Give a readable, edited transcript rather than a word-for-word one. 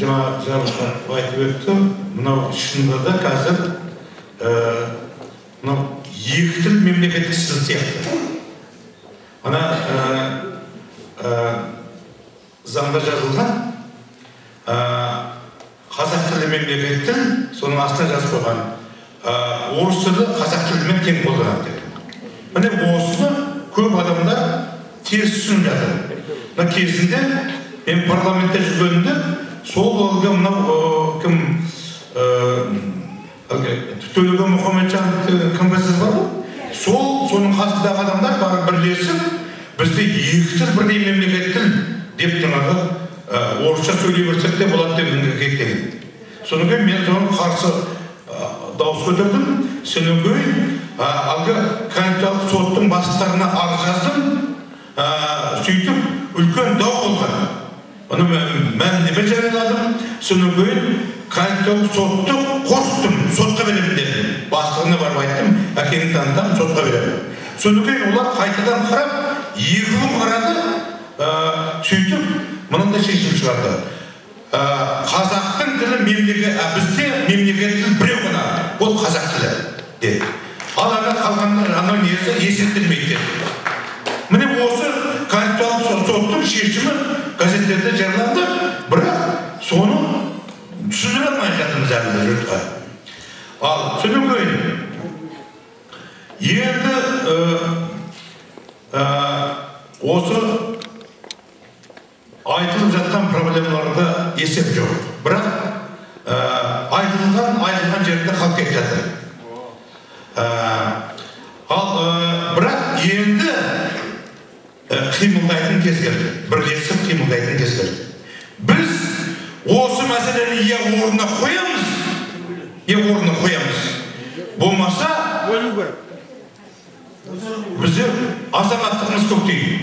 жаңа жарылқап айтып өтті, мынау шынында да қазір мынау екі тіл мемлекеттік тіл сияқты. Ана заңда жазылған қазақ тілі мемлекеттік тіл, соның астына жазып қойған орыс тілі қазақ тілімен тең қолданады деп. Міне осыны көп адамдар теріс түсініп жатыр. Мына кезінде мен парламентте жүргенімде сол олға мынау кім Төлеген Мұхамеджан композитор бар ғой, соның қасындағы адамдар бары бірлесіп бізде екі тіл бірдей мемлекеттік тіл деп жаңағы орысша сөйлей берсек те болады дегенге келген. Содан кейін мен соған қарсы дауыс көтердім. Содан кейін әлгі Конституциялық соттың бастықтарына арыз жаздым. Сөйтіп үлкен дау болған. Оны мәлімдеме жарияладым. Содан кейін Конституциялық сотты қорқыттым, сотқа беремін дедім. Бастығына барып айттым, әкеңді танытамын, сотқа беремін. Содан кейін олар қайтадан қарап, 2 күн қарады, сөйтіп мынандай шешім шығарды. Қазақтың тілі бізде мемлекеттік тіл біреу ғана, ол қазақ тілі деді. Ал ана қалғандар ана несі есептелмейді деді. Міне осы Конституциялық соттың шешімі газеттерде жарияланды, бірақ соны түсіндіре алмай жатырмыз әлі жұртқа. Ал содан кейін енді осы айтылып жатқан проблемаларда есеп жоқ. Бірақ айтылған жерде қалып кетіп жатыр. Бірақ енді қимылдайтын кез келді. Бірлесіп қимылдайтын кез келді. Біз осы мәселені орнына қоямыз. Болмаса бізде азаматтығымыз көктейді.